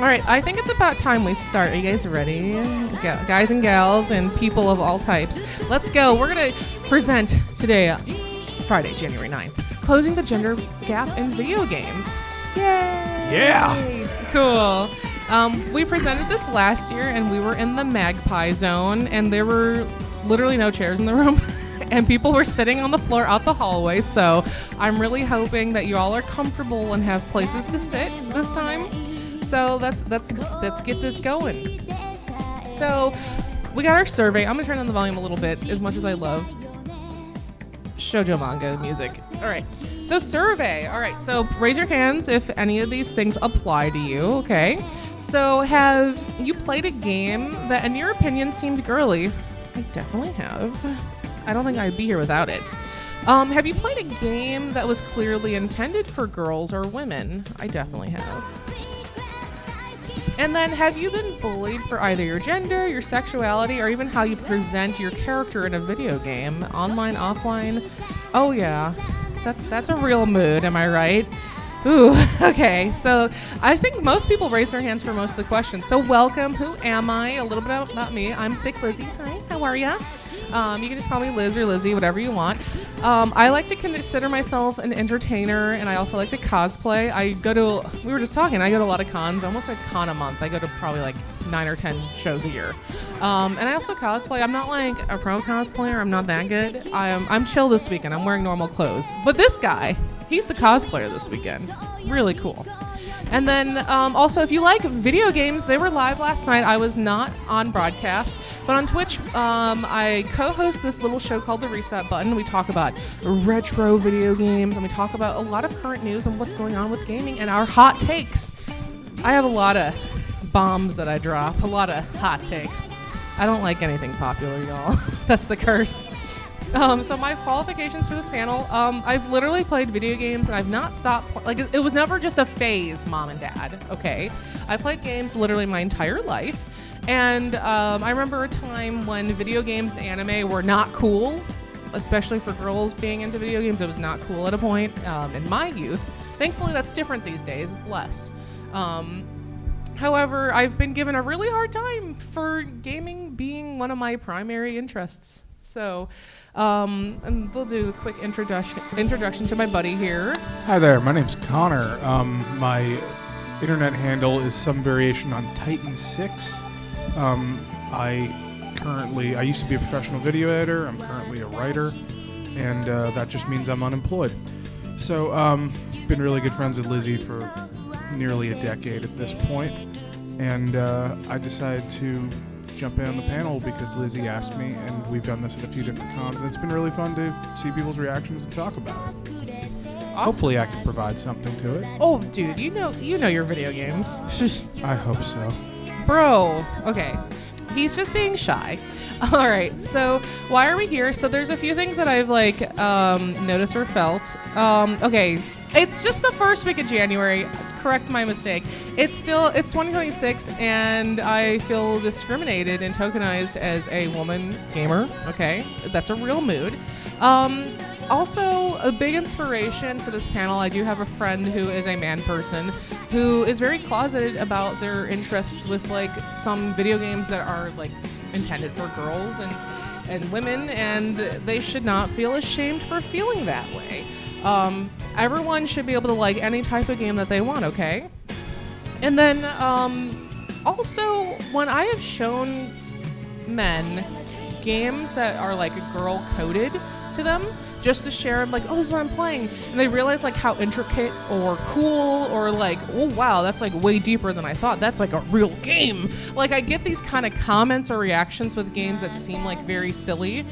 All right, I think it's about time we start. Are you guys ready? Guys and gals and people of all types. Let's go. We're going to present today, Friday, January 9th, Closing the Gender Gap in Video Games. Yay! Yeah! Cool. We presented this last year, and we were in the Magpie Zone, and there were literally no chairs in the room. And people were sitting on the floor out the hallway, so I'm really hoping that you all are comfortable and have places to sit this time. So let's get this going. So we got our survey. I'm gonna turn down the volume a little bit, as much as I love shoujo manga music. All right. So survey. All right. So raise your hands if any of these things apply to you. Okay. So have you played a game that, in your opinion, seemed girly? I definitely have. I don't think I'd be here without it. Have you played a game that was clearly intended for girls or women? I definitely have. And then, have you been bullied for either your gender, your sexuality, or even how you present your character in a video game, online, offline? Oh yeah, that's a real mood, am I right? Ooh, okay, so I think most people raise their hands for most of the questions. So welcome, who am I? A little bit about me. I'm Thick Lizzie. Hi, how are ya? You can just call me Liz or Lizzie, whatever you want. I like to consider myself an entertainer, and I also like to cosplay. We were just talking, I go to a lot of cons, almost a con a month. I go to probably like 9 or 10 shows a year. And I also cosplay. I'm not like a pro cosplayer. I'm not that good. I'm chill this weekend. I'm wearing normal clothes. But this guy, he's the cosplayer this weekend. Really cool. And then also, if you like video games, they were live last night. I was not on broadcast, but on Twitch, I co-host this little show called The Reset Button. We talk about retro video games, and we talk about a lot of current news and what's going on with gaming and our hot takes. I have a lot of bombs that I drop, a lot of hot takes. I don't like anything popular, y'all. That's the curse. So my qualifications for this panel, I've literally played video games and I've not stopped. It was never just a phase, mom and dad. Okay, I played games literally my entire life, and I remember a time when video games and anime were not cool, especially for girls being into video games. It was not cool at a point in my youth. Thankfully, that's different these days. Bless. However, I've been given a really hard time for gaming being one of my primary interests. So, and we'll do a quick introduction to my buddy here. Hi there, my name's Connor. My internet handle is some variation on Titan 6. I used to be a professional video editor. I'm currently a writer, and that just means I'm unemployed. So, been really good friends with Lizzie for nearly a decade at this point, and I decided to jump in on the panel because Lizzie asked me, and we've done this at a few different cons, and it's been really fun to see people's reactions and talk about it. Awesome. Hopefully I can provide something to it. Oh, dude, you know your video games. I hope so. Bro, okay. He's just being shy. All right, so why are we here? So there's a few things that I've noticed or felt. Okay, it's just the first week of January. Correct my mistake. It's 2026, and I feel discriminated and tokenized as a woman gamer. Okay, that's a real mood. Also, a big inspiration for this panel, I do have a friend who is a man person who is very closeted about their interests with some video games that are intended for girls and women, and they should not feel ashamed for feeling that way. Everyone should be able to like any type of game that they want, okay? And then also, when I have shown men games that are girl coded to them, just to share them, oh, this is what I'm playing, and they realize how intricate or cool or oh wow, that's way deeper than I thought, that's a real game. I get these kind of comments or reactions with games that seem very silly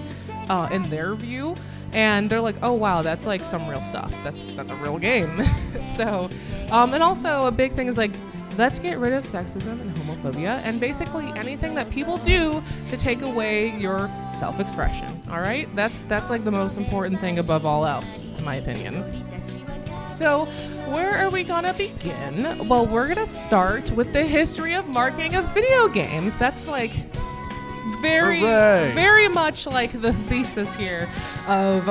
in their view, and they're oh wow, that's some real stuff, that's a real game. So and also a big thing is let's get rid of sexism and homophobia and basically anything that people do to take away your self-expression. All right, that's the most important thing above all else, in my opinion. So where are we gonna begin? Well, we're gonna start with the history of marketing of video games. That's very much the thesis here of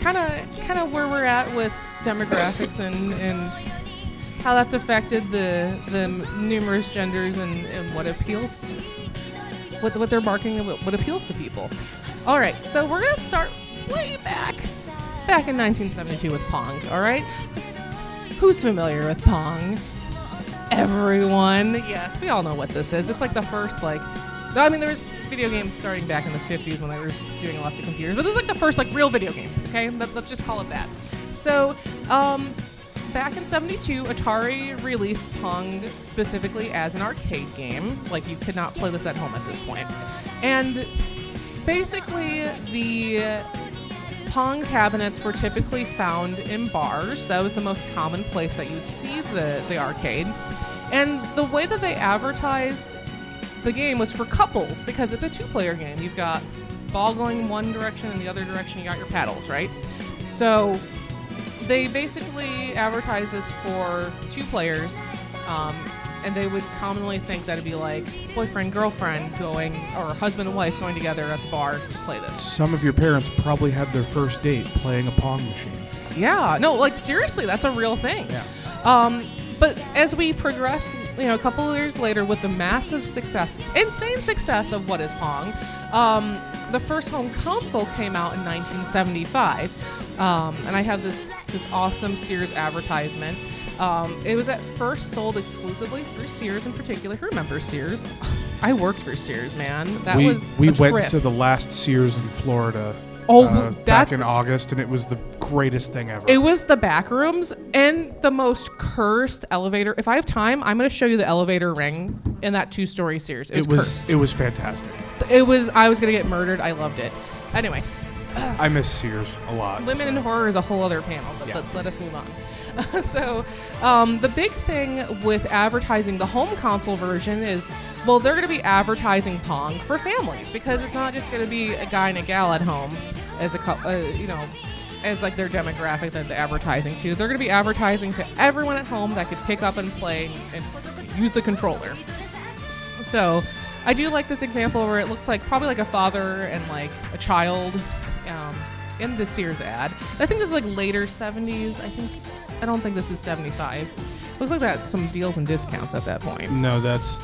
kind of where we're at with demographics and how that's affected the numerous genders and what appeals, what they're marketing, and what appeals to people. All right, so we're gonna start way back in 1972 with Pong. All right, who's familiar with Pong? Everyone. Yes, we all know what this is. It's like the first there was video games starting back in the 50s when they were doing lots of computers, but this is like the first real video game. Okay, let's just call it that. So, back in 72, Atari released Pong specifically as an arcade game. Like, you could not play this at home at this point. And basically, the Pong cabinets were typically found in bars. That was the most common place that you'd see the arcade. And the way that they advertised the game was for couples, because it's a two-player game. You've got ball going one direction and the other direction you got your paddles, right? So they basically advertise this for two players, and they would commonly think that it'd be like boyfriend, girlfriend going, or husband and wife going together at the bar to play this. Some of your parents probably had their first date playing a Pong machine. Yeah, no, seriously, that's a real thing. Yeah. But as we progress, a couple of years later with the massive success, insane success of what is Pong, the first home console came out in 1975. And I have this awesome Sears advertisement. It was at first sold exclusively through Sears in particular. Who remembers Sears? I worked for Sears, man. We went to the last Sears in Florida back in August, and it was the greatest thing ever. It was the back rooms and the most cursed elevator. If I have time, I'm going to show you the elevator ring in that 2-story Sears. It was cursed. It was fantastic. I was going to get murdered. I loved it. Anyway. I miss Sears a lot. Women in horror is a whole other panel, but let us move on. So the big thing with advertising the home console version is, well, they're going to be advertising Pong for families, because it's not just going to be a guy and a gal at home as as like their demographic that they're advertising to. They're going to be advertising to everyone at home that could pick up and play and use the controller. So I do like this example where it looks like probably like a father and like a child in the Sears ad. I think this is like later 70s. I don't think this is 75. Looks like that's some deals and discounts at that point. No, that's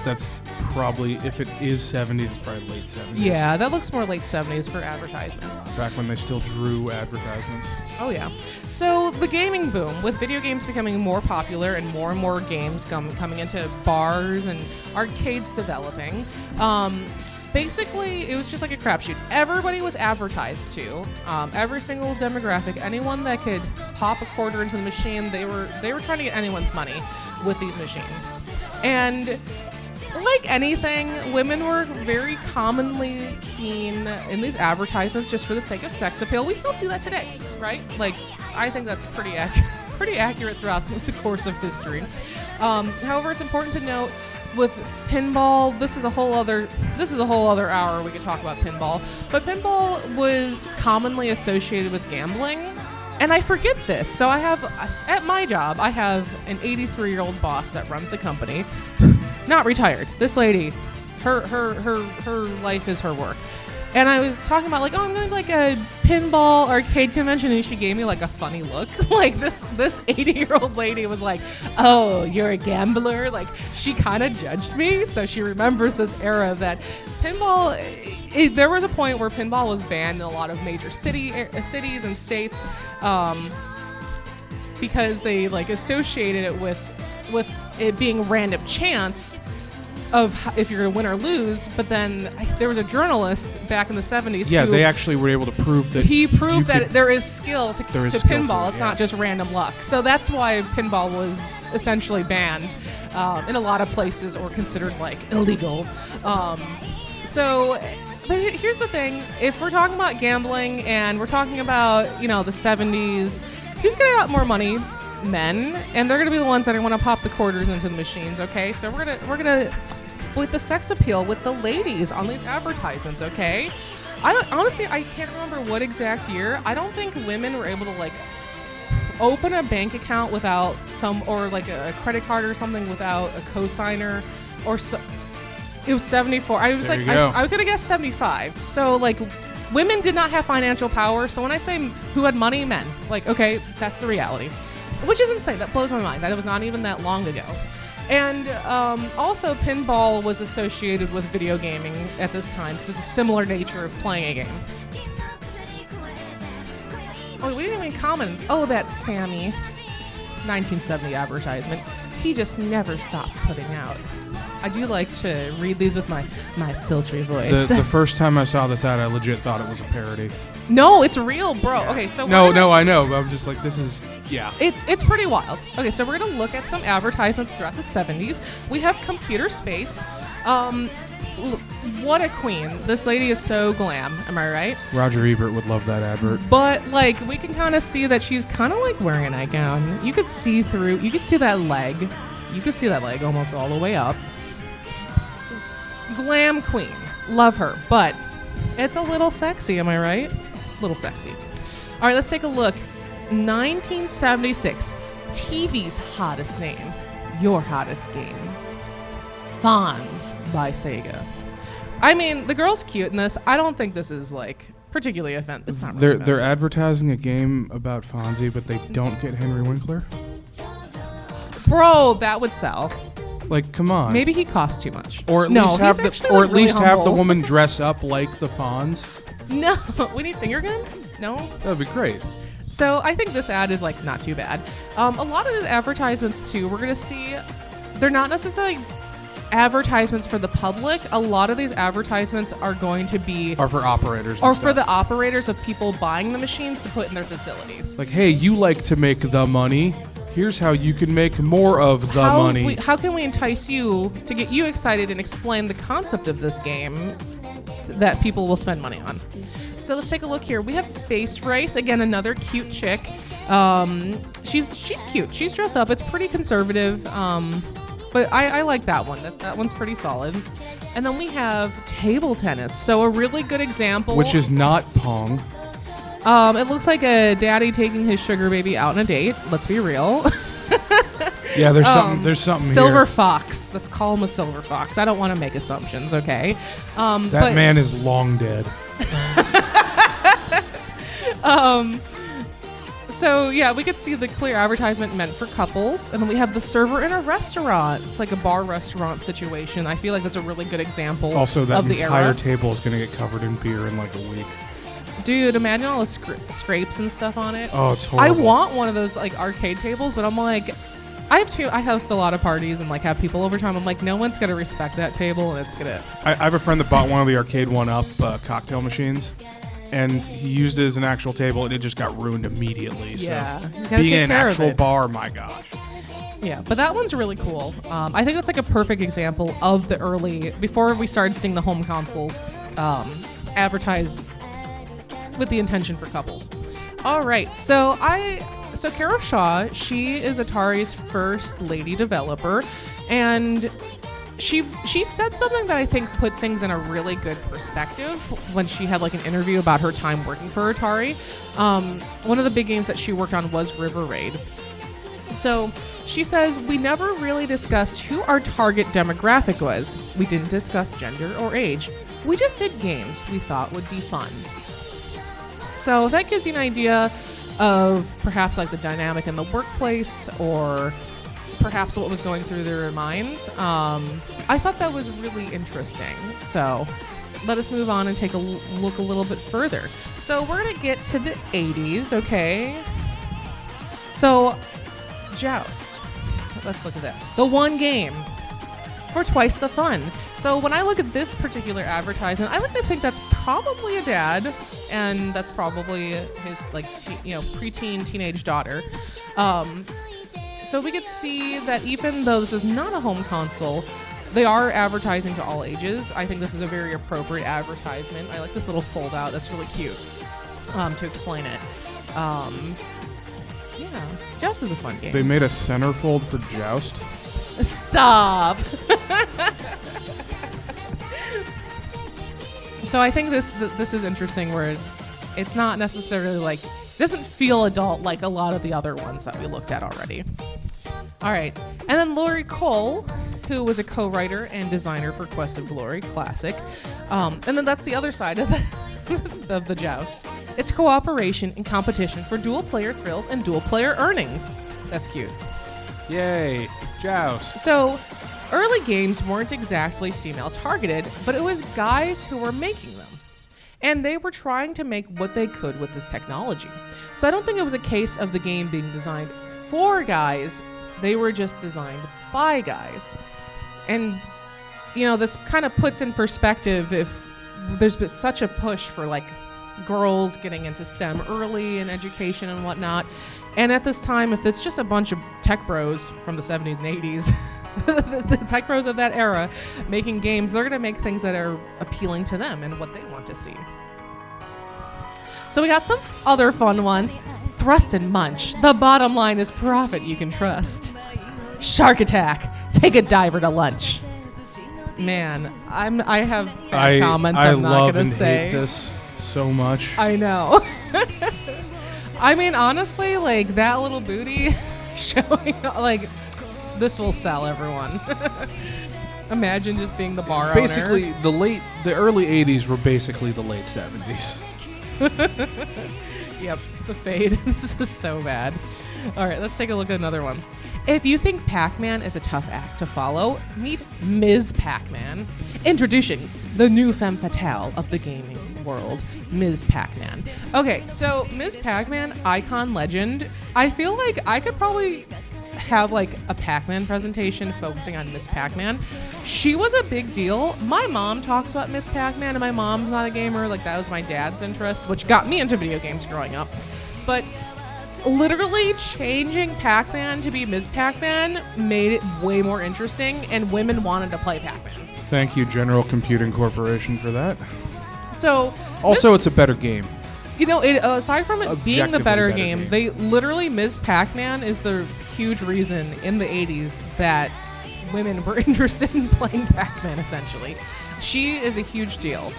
probably, if it is 70s, it's probably late 70s. Yeah, that looks more late 70s for advertisement. Back when they still drew advertisements. Oh yeah. So the gaming boom, with video games becoming more popular and more games coming into bars and arcades developing, basically, it was just like a crapshoot. Everybody was advertised to. Every single demographic, anyone that could pop a quarter into the machine, they were trying to get anyone's money with these machines. And like anything, women were very commonly seen in these advertisements just for the sake of sex appeal. We still see that today, right? Like, I think that's pretty accurate throughout the course of history. However, it's important to note, with pinball, this is a whole other hour we could talk about pinball. But pinball was commonly associated with gambling, and I forget this. So I have, at my job, I have an 83-year-old boss that runs the company, not retired. This lady, her life is her work. And I was talking about, like, I'm going to like a pinball arcade convention, and she gave me like a funny look. Like this 80-year-old lady was like, "Oh, you're a gambler?" Like, she kind of judged me, so she remembers this era that pinball. There was a point where pinball was banned in a lot of major cities and states, because they like associated it with it being random chance of if you're going to win or lose. But then there was a journalist back in the 70s. Yeah, they actually were able to prove that. He proved that there is skill to pinball. It's yeah. not just random luck. So that's why pinball was essentially banned in a lot of places, or considered like illegal. But here's the thing: if we're talking about gambling and we're talking about the 70s, who's going to get more money? Men, and they're going to be the ones that want to pop the quarters into the machines. Okay, so we're gonna exploit the sex appeal with the ladies on these advertisements. Okay, honestly, I can't remember what exact year. I don't think women were able to like open a bank account without or like a credit card or something without a cosigner, or so. It was 74. I was I was gonna guess 75. So like, women did not have financial power. So when I say who had money, men. Like, okay, that's the reality. which is insane. That blows my mind. That it was not even that long ago. And also, pinball was associated with video gaming at this time, so it's a similar nature of playing a game. Oh, we didn't even comment. Oh, that's Sammy. 1970 advertisement. He just never stops putting out. I do like to read these with my sultry voice. The first time I saw this ad, I legit thought it was a parody. No, it's real, bro. Yeah. Okay, so no, I know. But I'm just like, this is, yeah. It's pretty wild. Okay, so we're gonna look at some advertisements throughout the 70s. We have Computer Space. What a queen. This lady is so glam. Am I right? Roger Ebert would love that advert. But like, we can kind of see that she's kind of like wearing a nightgown. You could see through. You could see that leg. You could see that leg almost all the way up. Glam queen. Love her, but it's a little sexy, am I right? A little sexy. All right, let's take a look. 1976. TV's hottest name. Your hottest game. Fonz by Sega. I mean, the girl's cute in this. I don't think this is like particularly offensive. It's not really They're advertising a game about Fonzie, but they don't get Henry Winkler. Bro, that would sell. Like, come on. Maybe he costs too much. Or at least have the woman dress up like the Fonz. No, we need finger guns? No? That'd be great. So I think this ad is like not too bad. A lot of these advertisements too, we're gonna see, they're not necessarily advertisements for the public. A lot of these advertisements are going to be are for operators or for the operators of people buying the machines to put in their facilities. Like, hey, you like to make the money. Here's how you can make more of the money. How can we entice you to get you excited and explain the concept of this game that people will spend money on? So let's take a look here. We have Space Race. Again, another cute chick. She's cute. She's dressed up. It's pretty conservative. But I like that one. That one's pretty solid. And then we have table tennis. So a really good example. Which is not Pong. It looks like a daddy taking his sugar baby out on a date. Let's be real. Yeah, there's something Silver here. fox. Let's call him a silver fox. I don't want to make assumptions, okay? That man is long dead. So yeah, we could see the clear advertisement meant for couples, and then we have the server in a restaurant. It's like a bar restaurant situation. I feel like that's a really good example. Also, that of the entire era. table is gonna get covered in beer in like a week. Dude, imagine all the scrapes and stuff on it. Oh, it's horrible. I want one of those like arcade tables, but I'm like, I host a lot of parties and like have people over time. I'm like, no one's gonna respect that table, and it's gonna. I have a friend that bought one of the arcade one-up cocktail machines, and he used it as an actual table, and it just got ruined immediately. Yeah, so you gotta being take an care of actual it. bar, my gosh. Yeah, but that one's really cool. I think it's like a perfect example of the early, before we started seeing the home consoles advertised with the intention for couples. All right, so Kara Shaw, she is Atari's first lady developer, and she said something that I think put things in a really good perspective when she had like an interview about her time working for Atari. One of the big games that she worked on was River Raid. So she says, we never really discussed who our target demographic was. We didn't discuss gender or age. We just did games we thought would be fun. So that gives you an idea of perhaps like the dynamic in the workplace, or perhaps what was going through their minds. I thought that was really interesting. So let us move on and take a look a little bit further. So we're going to get to the 80s, okay? So Joust. Let's look at that. The one game for twice the fun. So when I look at this particular advertisement, I like to think that's probably a dad, and that's probably his like preteen teenage daughter. So we could see that even though this is not a home console, they are advertising to all ages. I think this is a very appropriate advertisement. I like this little fold out. That's really cute to explain it. Yeah, Joust is a fun game. They made a centerfold for Joust. Stop. So I think this is interesting, where it's not necessarily like, doesn't feel adult like a lot of the other ones that we looked at already. All right, and then Lori Cole, who was a co-writer and designer for Quest of Glory Classic, and then that's the other side of of the Joust. It's cooperation and competition for dual player thrills and dual player earnings. That's cute. Yay. Joust. So, early games weren't exactly female targeted, but it was guys who were making them. And they were trying to make what they could with this technology. So I don't think it was a case of the game being designed for guys. They were just designed by guys. And, you know, this kind of puts in perspective if there's been such a push for, like, girls getting into STEM early in education and whatnot. And at this time, if it's just a bunch of tech bros from the 70s and 80s, the tech bros of that era making games, they're going to make things that are appealing to them and what they want to see. So we got some other fun ones. Thrust and munch. The bottom line is profit you can trust. Shark attack. Take a diver to lunch. Man, I have bad comments I'm not going to say. I love and hate this so much. I know. I mean, honestly, like, that little booty showing, like, this will sell everyone. Imagine just being the bar owner. Basically, the early 80s were basically the late 70s. Yep, the fade. This is so bad. All right, let's take a look at another one. If you think Pac-Man is a tough act to follow, meet Ms. Pac-Man. Introducing the new femme fatale of the gaming world, Ms. Pac-Man. Okay, so Ms. Pac-Man, icon legend. I feel like I could probably have like a Pac-Man presentation focusing on Miss Pac-Man. She was a big deal. My mom talks about Miss Pac-Man, and my mom's not a gamer. Like, that was my dad's interest, which got me into video games growing up. But literally changing Pac-Man to be Ms. Pac-Man made it way more interesting, and women wanted to play Pac-Man. Thank you, General Computing Corporation, for that. So also, it's a better game. You know, aside from it being the better game, they literally, Ms. Pac-Man is the huge reason in the 80s that women were interested in playing Pac-Man, essentially. She is a huge deal.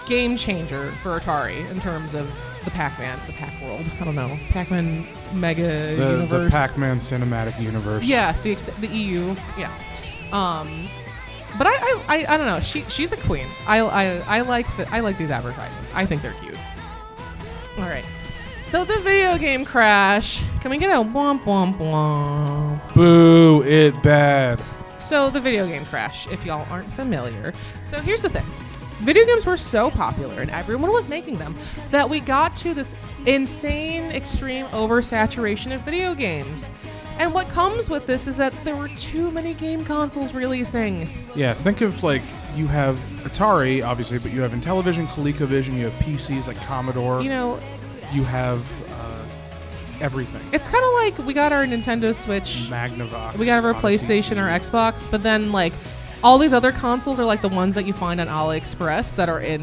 Game changer for Atari in terms of the Pac-Man, the Pac world. I don't know. Pac-Man Mega Universe. The Pac-Man Cinematic Universe. Yeah, the EU. Yeah. But I don't know. She's a queen. I like these advertisements. I think they're cute. All right. So the video game crash. Can we get a womp womp womp? Boo, it bad. So the video game crash, if y'all aren't familiar. So here's the thing. Video games were so popular and everyone was making them that we got to this insane, extreme oversaturation of video games. And what comes with this is that there were too many game consoles releasing. Yeah, think of, like, you have Atari, obviously, but you have Intellivision, ColecoVision, you have PCs like Commodore. You know, you have everything. It's kind of like we got our Nintendo Switch, Magnavox, we got our PlayStation, our Xbox, but then, like, all these other consoles are like the ones that you find on AliExpress that are in,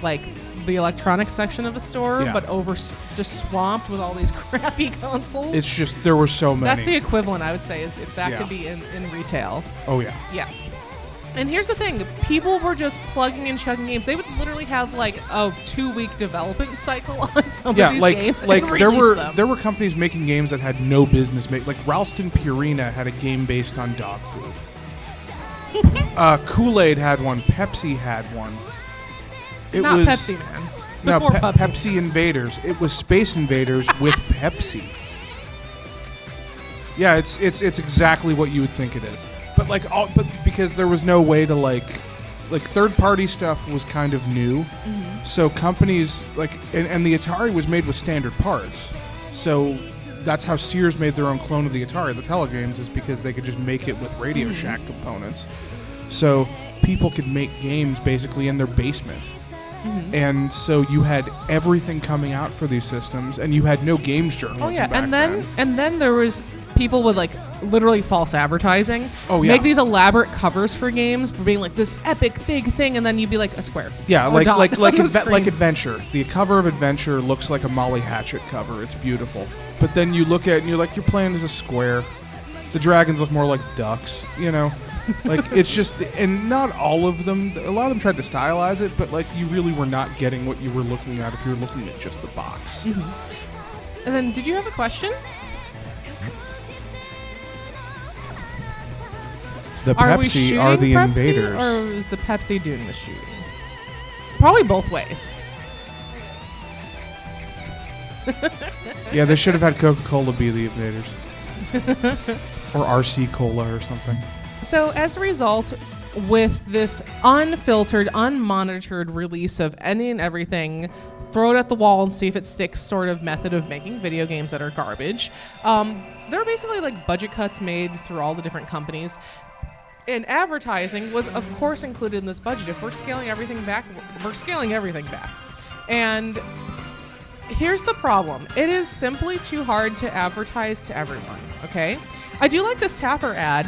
like, the electronics section of a store, yeah, but just swamped with all these crappy consoles. It's just, there were so many. That's the equivalent, I would say, is if that could be in retail. Oh, yeah. Yeah. And here's the thing. People were just plugging and chugging games. They would literally have, like, a 2-week development cycle on some of these games. Like and there were companies making games that had no business making. Like, Ralston Purina had a game based on dog food. Kool-Aid had one. Pepsi had one. Not Pepsi Man. No, Before Pepsi Invaders. It was Space Invaders with Pepsi. Yeah, it's exactly what you would think it is. But but because there was no way to like third-party stuff was kind of new. Mm-hmm. So companies and the Atari was made with standard parts. So that's how Sears made their own clone of the Atari, the Telegames, is because they could just make it with Radio Shack components. So people could make games basically in their basement. Mm-hmm. And so you had everything coming out for these systems, and you had no games journalism. Oh yeah, back then. and then there was people with like literally false advertising. Oh yeah, make these elaborate covers for games, for being like this epic big thing, and then you'd be like a square. Yeah, like Adventure. The cover of Adventure looks like a Molly Hatchet cover. It's beautiful, but then you look at it and you're like, you're playing as a square. The dragons look more like ducks, you know. Like, it's just, and not all of them, a lot of them tried to stylize it, but like, you really were not getting what you were looking at if you were looking at just the box. Mm-hmm. And then, did you have a question? The Pepsi are the invaders. Or is the Pepsi doing the shooting? Probably both ways. Yeah, they should have had Coca-Cola be the invaders. Or RC Cola or something. So as a result, with this unfiltered, unmonitored release of any and everything, throw it at the wall and see if it sticks sort of method of making video games that are garbage, there are basically like budget cuts made through all the different companies. And advertising was, of course, included in this budget. If we're scaling everything back, we're scaling everything back. And here's the problem. It is simply too hard to advertise to everyone, okay? I do like this Tapper ad,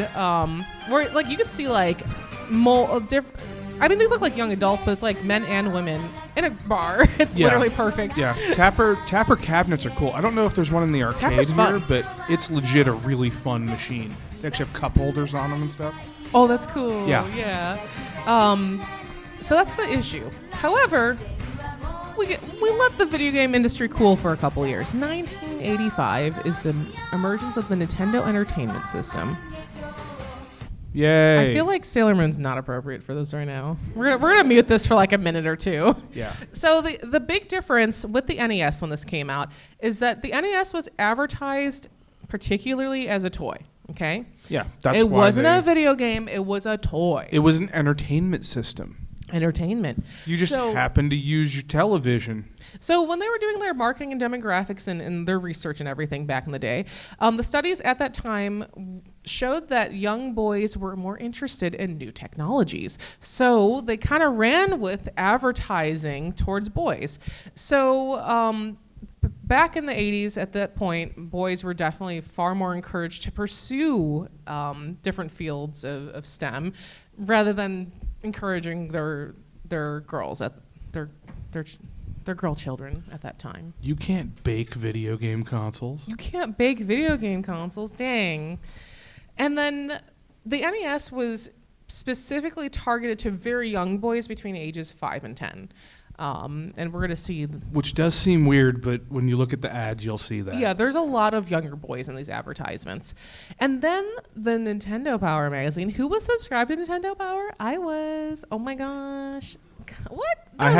where like you could see like I mean, these look like young adults, but it's like men and women in a bar. It's literally perfect. Yeah, Tapper cabinets are cool. I don't know if there's one in the arcade Tapper's here, fun. but it's legit a really fun machine. They actually have cup holders on them and stuff. Oh, that's cool. Yeah. So that's the issue. However, we let the video game industry cool for a couple of years. 1985 is the emergence of the Nintendo Entertainment System. Yay. I feel like Sailor Moon's not appropriate for this right now. We're gonna mute this for like a minute or two. Yeah. So the big difference with the NES when this came out is that the NES was advertised particularly as a toy. Okay. Yeah, that's it why wasn't a video game. It was a toy. It was an entertainment system. Entertainment. You just happened to use your television. So when they were doing their marketing and demographics and their research and everything back in the day, the studies at that time showed that young boys were more interested in new technologies. So they kind of ran with advertising towards boys. So back in the 80s, at that point, boys were definitely far more encouraged to pursue different fields of STEM rather than encouraging their girls at their girl children at that time. You can't bake video game consoles. You can't bake video game consoles, dang. And then the NES was specifically targeted to very young boys between ages 5 and 10. And we're going to see... Which does seem weird, but when you look at the ads, you'll see that. Yeah, there's a lot of younger boys in these advertisements. And then the Nintendo Power magazine. Who was subscribed to Nintendo Power? I was. Oh my gosh. What? I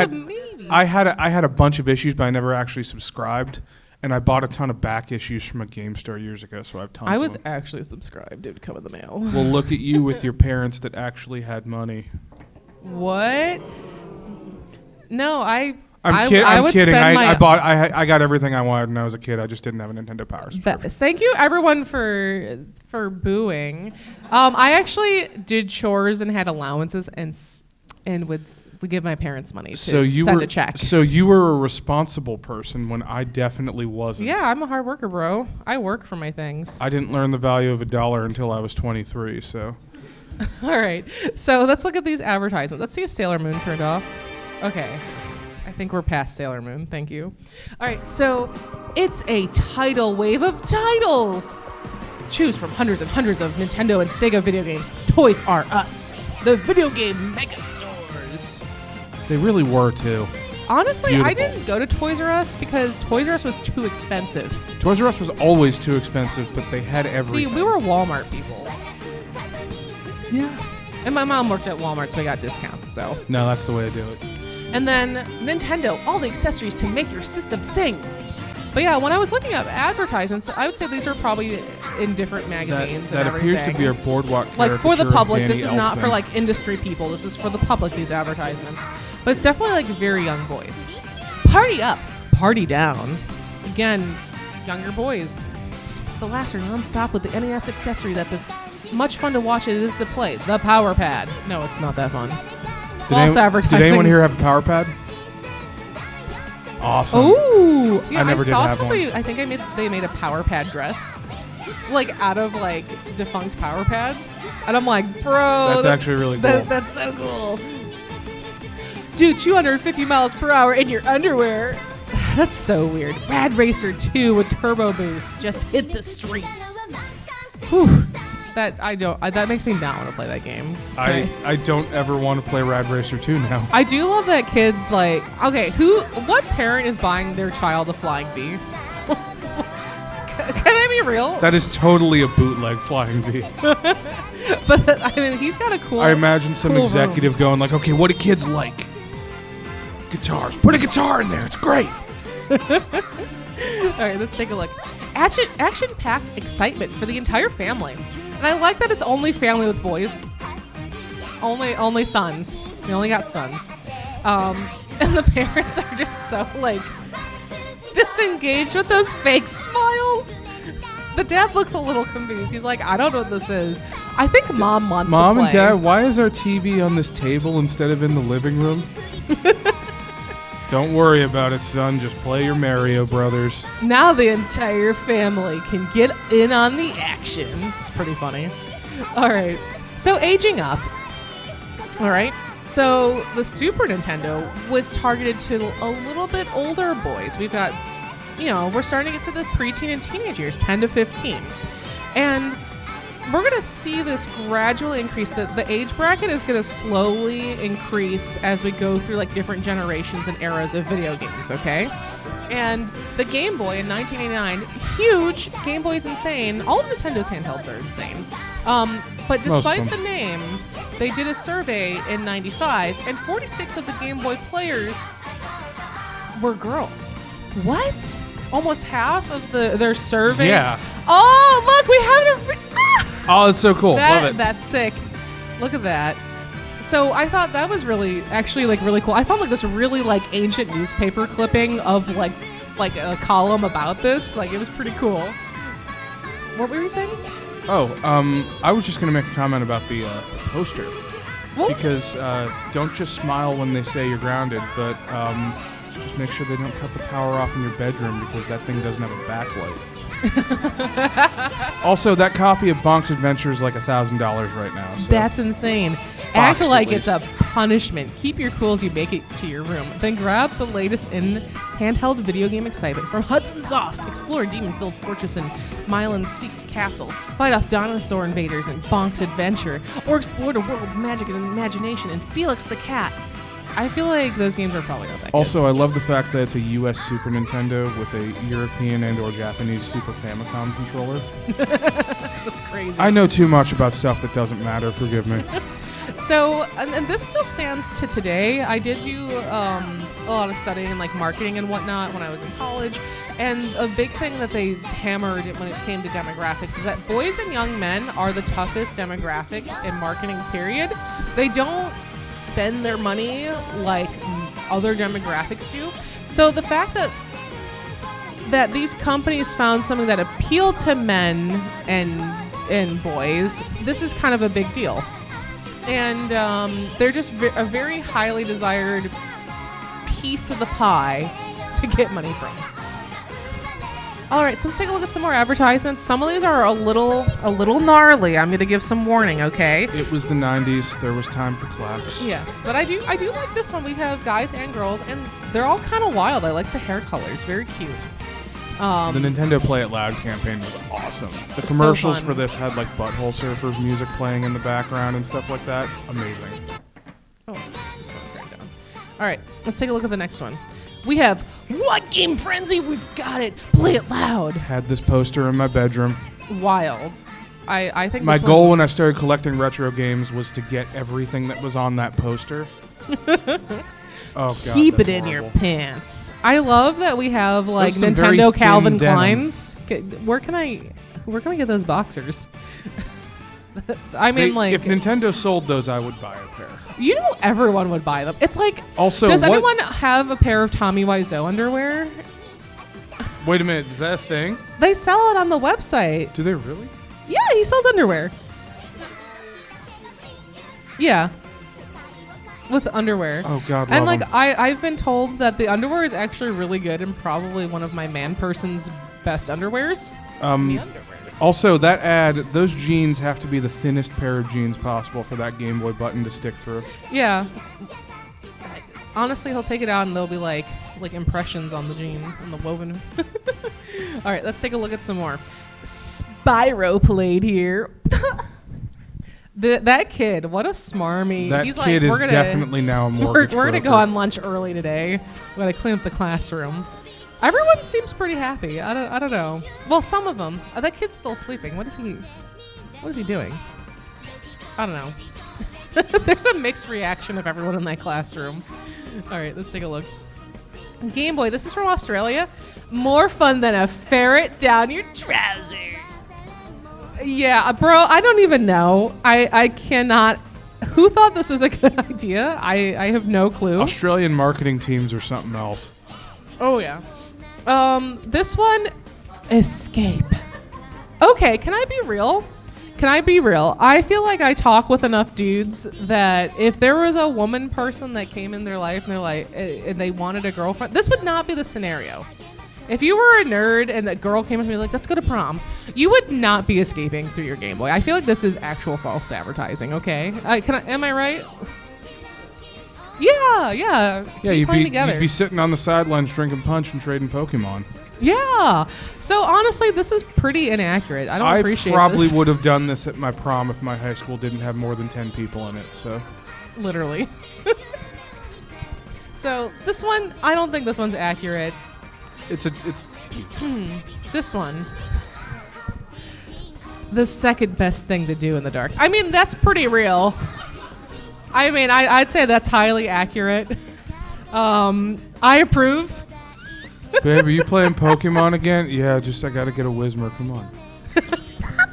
had a bunch of issues, but I never actually subscribed. And I bought a ton of back issues from a game store years ago, so I have tons I of was them. actually subscribed. It would come in the mail. Well, look at you with your parents that actually had money. What? No, I'm would kidding. spend I got everything I wanted when I was a kid. I just didn't have a Nintendo Power subscription. Thank you, everyone, for booing. I actually did chores and had allowances and would give my parents money to send a check. So you were a responsible person when I definitely wasn't. Yeah, I'm a hard worker, bro. I work for my things. I didn't learn the value of $1 until I was 23. So. All right. So let's look at these advertisements. Let's see if Sailor Moon turned off. Okay. I think we're past Sailor Moon. Thank you. All right. So it's a tidal wave of titles. Choose from hundreds and hundreds of Nintendo and Sega video games. Toys R Us, the video game mega stores. They really were, too. Honestly, Beautiful. I didn't go to Toys R Us because Toys R Us was too expensive. Toys R Us was always too expensive, but they had everything. See, we were Walmart people. Yeah. And my mom worked at Walmart, so we got discounts, so. No, that's the way to do it. And then Nintendo, all the accessories to make your system sing. But yeah, when I was looking up advertisements, I would say these are probably in different magazines that and everything. appears to be a boardwalk like for the caricature of public. Danny This is not for Elfman. like industry people. This is for the public, these advertisements. But it's definitely like very young boys. Party up, party down. Again, younger boys. The laughs are nonstop with the NES accessory that's as much fun to watch as it is to play. The Power Pad. No, it's not that fun. Advertising. Did anyone here have a power pad? Awesome. Ooh, yeah, I never did saw have somebody. one. I think they made a Power Pad dress, like out of like defunct Power Pads, and I'm like, bro, That's actually really cool. That's so cool. Do 250 miles per hour in your underwear. That's so weird. Rad Racer 2 with turbo boost. Just hit the streets. Whew. That makes me not want to play that game. I don't ever want to play Rad Racer 2 now. I do love that kids like, okay, what parent is buying their child a flying V? Can I be real? That is totally a bootleg Flying V. But I mean, he's got a cool. I imagine some cool executive room. going like, okay, what do kids like? Guitars. Put a guitar in there. It's great. All right, let's take a look. action-packed excitement for the entire family. And I like that it's only family with boys. Only sons. We only got sons. And the parents are just so, like, disengaged with those fake smiles. The dad looks a little confused. He's like, I don't know what this is. I think Mom wants to play. Mom and Dad, why is our TV on this table instead of in the living room? Don't worry about it, son. Just play your Mario Brothers. Now the entire family can get in on the action. It's pretty funny. All right. So aging up. All right. So the Super Nintendo was targeted to a little bit older boys. We've got, we're starting to get to the preteen and teenage years, 10 to 15. And we're going to see this gradually increase. The age bracket is going to slowly increase as we go through like different generations and eras of video games, okay? And the Game Boy in 1989, huge. Game Boy's insane. All of Nintendo's handhelds are insane. But despite the name, they did a survey in 95, and 46 of the Game Boy players were girls. What? Almost half of their survey? Yeah. Oh, look, we have Oh, that's so cool. Love it. That's sick. Look at that. So I thought that was really cool. I found like this really like ancient newspaper clipping of like a column about this. Like it was pretty cool. What were you saying? Oh, I was just going to make a comment about the poster. What? Because don't just smile when they say you're grounded, but just make sure they don't cut the power off in your bedroom because that thing doesn't have a backlight. Also, that copy of Bonk's Adventure is like $1,000 right now. So. That's insane. Act like it's a punishment. Keep your cool as you make it to your room. Then grab the latest in handheld video game excitement from Hudson Soft. Explore a demon-filled fortress in Milan's secret castle. Fight off dinosaur invaders in Bonk's Adventure. Or explore the world of magic and imagination in Felix the Cat. I feel like those games are probably not that good. Also, I love the fact that it's a US Super Nintendo with a European and or Japanese Super Famicom controller. That's crazy. I know too much about stuff that doesn't matter, forgive me. So, and this still stands to today. I did do a lot of studying in like marketing and whatnot when I was in college. And a big thing that they hammered when it came to demographics is that boys and young men are the toughest demographic in marketing, period. They don't spend their money like other demographics do. So the fact that these companies found something that appealed to men and boys, this is kind of a big deal. And they're just a very highly desired piece of the pie to get money from. All right, so let's take a look at some more advertisements. Some of these are a little gnarly. I'm going to give some warning, okay? It was the 90s. There was time for claps. Yes, but I do like this one. We have guys and girls, and they're all kind of wild. I like the hair colors. Very cute. The Nintendo Play It Loud campaign was awesome. The commercials for this had like Butthole Surfers music playing in the background and stuff like that. Amazing. Oh, this one's turned down. All right, let's take a look at the next one. We have What Game Frenzy? We've got it. Play It Loud. Had this poster in my bedroom. Wild. I think my goal when I started collecting retro games was to get everything that was on that poster. Oh, God, keep it in horrible. your pants. I love that we have like Those Nintendo Calvin denim. Klein's. Where can we get those boxers? I mean, if Nintendo sold those, I would buy a pair. You know, everyone would buy them. It's like, also, does anyone have a pair of Tommy Wiseau underwear? Wait a minute, is that a thing? They sell it on the website. Do they really? Yeah, he sells underwear. Yeah. With underwear. Oh, God, and love like 'em. I've been told that the underwear is actually really good and probably one of my man person's best underwears. The underwears. Also, that ad, those jeans have to be the thinnest pair of jeans possible for that Game Boy button to stick through. Yeah. Honestly, he'll take it out and there'll be like impressions on the jean, on the woven. All right, let's take a look at some more. Spyro played here. That kid, what a smarmy. That He's kid like, is definitely now a mortgage We're gonna broker. go on lunch early today. We're gonna clean up the classroom. Everyone seems pretty happy. I don't know. Well, some of them. That kid's still sleeping. What is he doing? I don't know. There's a mixed reaction of everyone in that classroom. All right, let's take a look. Game Boy. This is from Australia. More fun than a ferret down your trouser. Yeah, bro, I don't even know. I cannot. Who thought this was a good idea? I have no clue. Australian marketing teams are something else. Oh, yeah. This one, escape. Okay, can I be real? I feel like I talk with enough dudes that if there was a woman person that came in their life and they're like, and they wanted a girlfriend, this would not be the scenario. If you were a nerd and a girl came up to me like, let's go to prom, you would not be escaping through your Game Boy. I feel like this is actual false advertising, okay? Am I right? Yeah. Yeah, you'd be sitting on the sidelines drinking punch and trading Pokemon. Yeah. So honestly, this is pretty inaccurate. I don't appreciate this. I probably would have done this at my prom if my high school didn't have more than 10 people in it, so. Literally. So this one, I don't think this one's accurate. It's This one. The second best thing to do in the dark. I mean, that's pretty real. I mean, I'd say that's highly accurate. I approve. Babe, are you playing Pokemon again? Yeah, I gotta get a Whismer. Come on. Stop.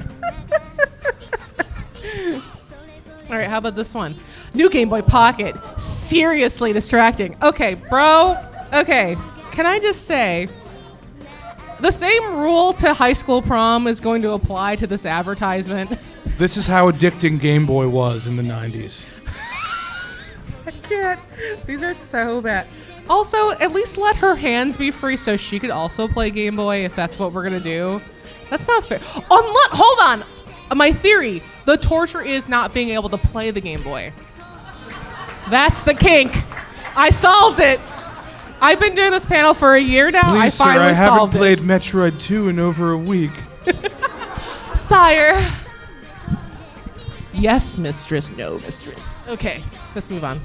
All right, how about this one? New Game Boy Pocket. Seriously distracting. Okay, bro. Okay, can I just say, the same rule to high school prom is going to apply to this advertisement. This is how addicting Game Boy was in the 90s. I can't. These are so bad. Also, at least let her hands be free so she could also play Game Boy if that's what we're going to do. That's not fair. Hold on. My theory, the torture is not being able to play the Game Boy. That's the kink. I solved it. I've been doing this panel for a year now. Please, I finally sir, I haven't solved played it. Metroid 2 in over a week. Sire. Yes, mistress. No, mistress. Okay, let's move on.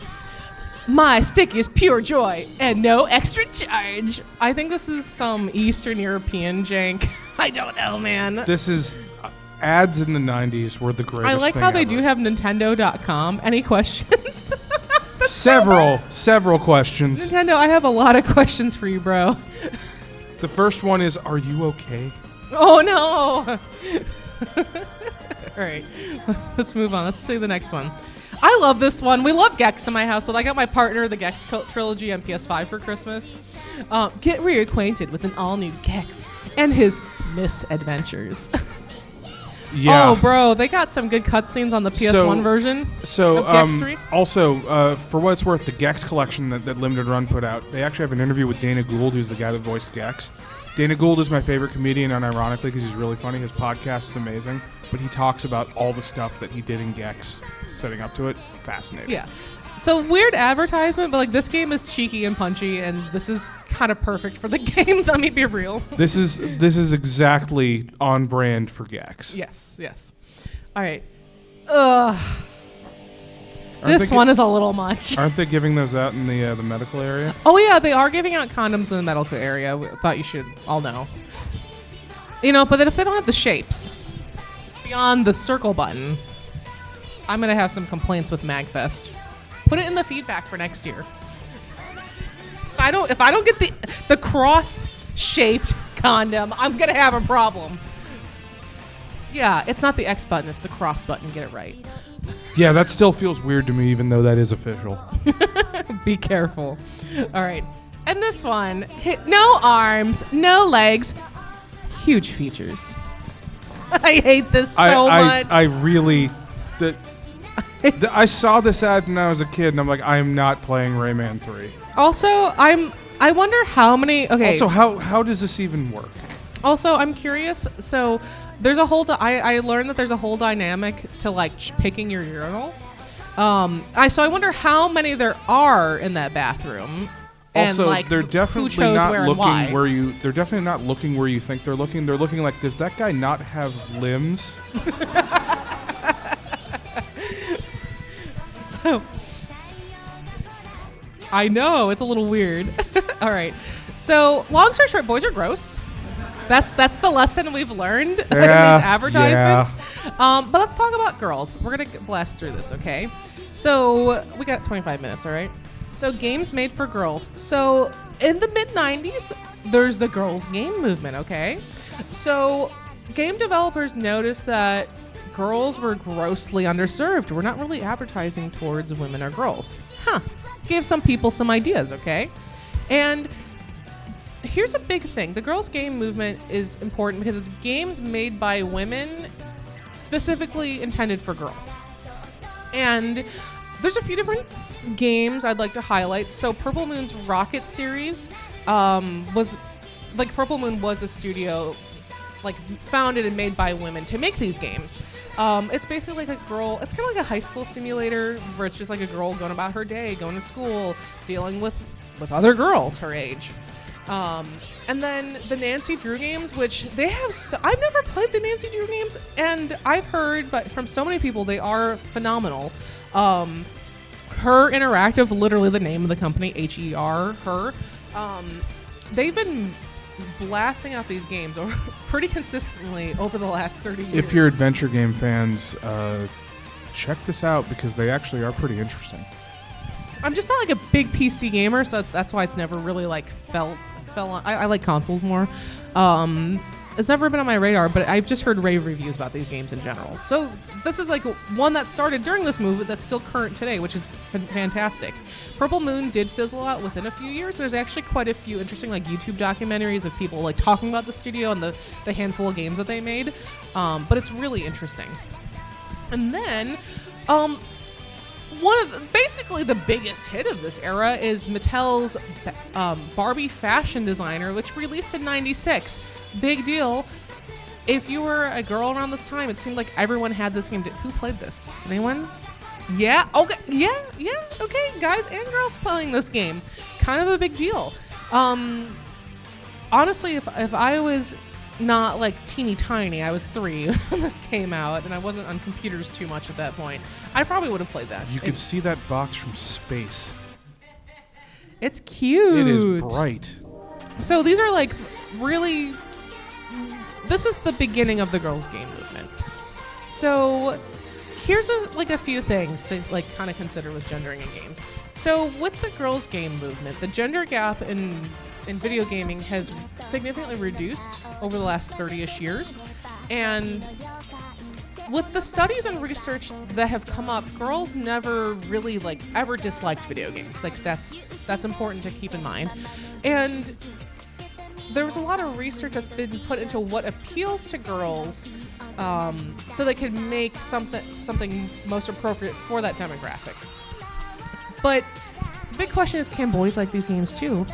My stick is pure joy and no extra charge. I think this is some Eastern European jank. I don't know, man. This is ads in the 90s were the greatest I like thing how they ever. do have Nintendo.com. Any questions? Several questions. Nintendo, I have a lot of questions for you, bro. The first one is, are you okay? Oh, no. All right, let's move on. Let's see the next one. I love this one. We love Gex in my household. I got my partner the Gex trilogy on PS5 for Christmas. Get reacquainted with an all-new Gex and his misadventures. Yeah. Oh, bro, they got some good cutscenes on the PS1 version of Gex 3. Also, for what it's worth, the Gex collection that Limited Run put out, they actually have an interview with Dana Gould, who's the guy that voiced Gex. Dana Gould is my favorite comedian, unironically, because he's really funny. His podcast is amazing. But he talks about all the stuff that he did in Gex setting up to it. Fascinating. Yeah. So weird advertisement, but like this game is cheeky and punchy, and this is kind of perfect for the game. Let me be real. This is exactly on brand for Gex. Yes. All right. Ugh. This one is a little much. Aren't they giving those out in the medical area? Oh yeah, they are giving out condoms in the medical area. We thought you should all know. You know, but then if they don't have the shapes beyond the circle button, I'm gonna have some complaints with MAGFest. Put it in the feedback for next year. If I don't get the cross-shaped condom, I'm gonna have a problem. Yeah, it's not the X button, it's the cross button. Get it right. Yeah, that still feels weird to me, even though that is official. Be careful. All right. And this one, no arms, no legs, huge features. I hate this so much. I really... I saw this ad when I was a kid, and I'm like, I am not playing Rayman 3. Also, I wonder how many... Okay. Also, how does this even work? Also, I'm curious. So there's a whole... I learned that there's a whole dynamic to like picking your urinal. So I wonder how many there are in that bathroom. Also, and, like, they're definitely not looking where you. They're definitely not looking where you think they're looking. They're looking like, does that guy not have limbs? So, I know it's a little weird. All right. So, long story short, boys are gross. That's the lesson we've learned in these advertisements. Yeah. But let's talk about girls. We're gonna blast through this, okay? So we got 25 minutes, all right? So games made for girls. So in the mid-90s, there's the girls' game movement, okay? So game developers noticed that girls were grossly underserved. We're not really advertising towards women or girls. Gave some people some ideas, okay? And here's a big thing. The girls' game movement is important because it's games made by women specifically intended for girls. And there's a few different games I'd like to highlight. So Purple Moon's Rocket series was, like, Purple Moon was a studio, like, founded and made by women to make these games. It's basically like a girl, it's kind of like a high school simulator where it's just like a girl going about her day, going to school, dealing with other girls her age. And then the Nancy Drew games, which they have, I've never played the Nancy Drew games, and I've heard, but from so many people, they are phenomenal. Her Interactive, literally the name of the company, H-E-R, her. They've been blasting out these games pretty consistently over the last 30 years. If you're adventure game fans, check this out because they actually are pretty interesting. I'm just not like a big PC gamer, so that's why it's never really like fell on. I like consoles more. It's never been on my radar, but I've just heard rave reviews about these games in general. So this is like one that started during this movement that's still current today, which is fantastic. Purple Moon did fizzle out within a few years. There's actually quite a few interesting like YouTube documentaries of people like talking about the studio and the handful of games that they made. But it's really interesting. And then basically the biggest hit of this era is Mattel's Barbie Fashion Designer, which released in '96. Big deal. If you were a girl around this time, it seemed like everyone had this game. Who played this? Anyone? Yeah. Okay. Yeah. Okay. Guys and girls playing this game. Kind of a big deal. Honestly, if I was not like teeny tiny, I was 3 when this came out, and I wasn't on computers too much at that point, I probably would have played that. You could see that box from space. It's cute. It is bright. So these are like really, this is the beginning of the girls' game movement. So here's a few things to like kind of consider with gendering in games. So with the girls' game movement, the gender gap in video gaming has significantly reduced over the last 30-ish years. And with the studies and research that have come up, girls never really like ever disliked video games. Like that's important to keep in mind. And there was a lot of research that's been put into what appeals to girls, so they could make something most appropriate for that demographic. But the big question is, can boys like these games too?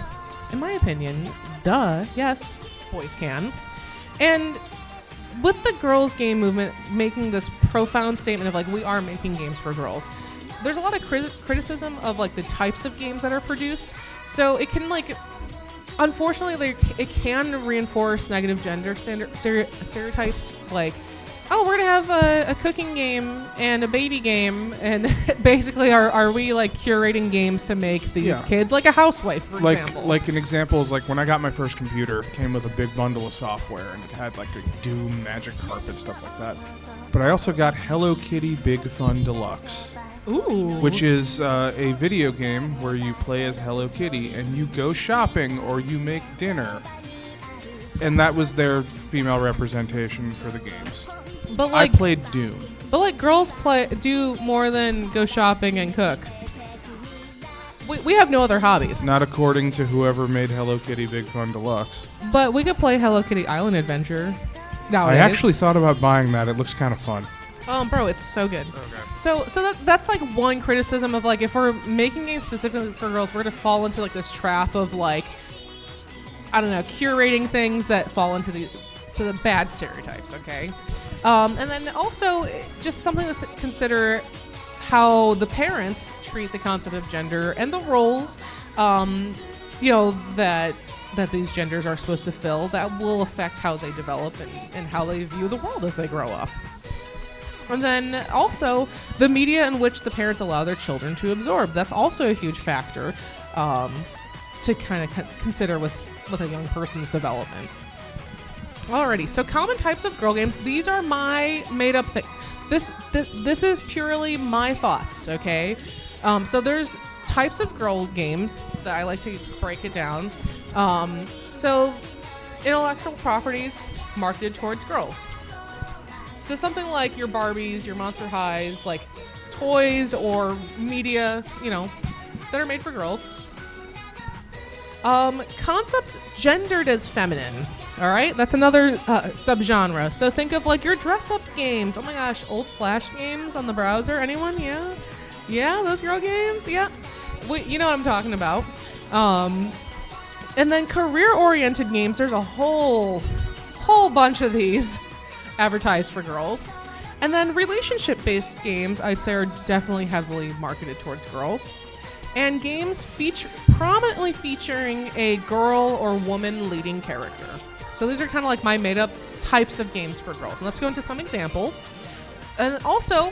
In my opinion, yes, boys can. And with the girls' game movement making this profound statement of like, we are making games for girls, there's a lot of criticism of like the types of games that are produced. So it can like, unfortunately, it can reinforce negative gender stereotypes, like, oh, we're gonna have a cooking game and a baby game, and basically are we like curating games to make these kids like a housewife, for example? Like an example is like when I got my first computer, it came with a big bundle of software, and it had like a Doom, Magic Carpet, stuff like that. But I also got Hello Kitty Big Fun Deluxe. Ooh. Which is a video game where you play as Hello Kitty and you go shopping or you make dinner. And that was their female representation for the games. But like, I played Doom. But like girls do more than go shopping and cook. We have no other hobbies. Not according to whoever made Hello Kitty Big Fun Deluxe. But we could play Hello Kitty Island Adventure nowadays. I actually thought about buying that. It looks kind of fun. Bro, it's so good. Okay. So that's like one criticism of like, if we're making games specifically for girls, we're gonna fall into like this trap of like, I don't know, curating things that fall into the bad stereotypes. Okay, and then also just something to consider how the parents treat the concept of gender and the roles, that these genders are supposed to fill. That will affect how they develop and how they view the world as they grow up. And then also the media in which the parents allow their children to absorb. That's also a huge factor to kind of consider with a young person's development. Alrighty, so common types of girl games. These are my made-up thing. This is purely my thoughts, okay? So there's types of girl games that I like to break it down. So intellectual properties marketed towards girls. So something like your Barbies, your Monster Highs, like toys or media, that are made for girls. Concepts gendered as feminine. All right, that's another subgenre. So think of like your dress-up games. Oh my gosh, old Flash games on the browser. Anyone? Yeah, those girl games. Yeah, you know what I'm talking about. And then career-oriented games. There's a whole bunch of these advertised for girls. And then relationship-based games, I'd say, are definitely heavily marketed towards girls. And games prominently featuring a girl or woman leading character. So these are kind of like my made-up types of games for girls. And let's go into some examples. And also,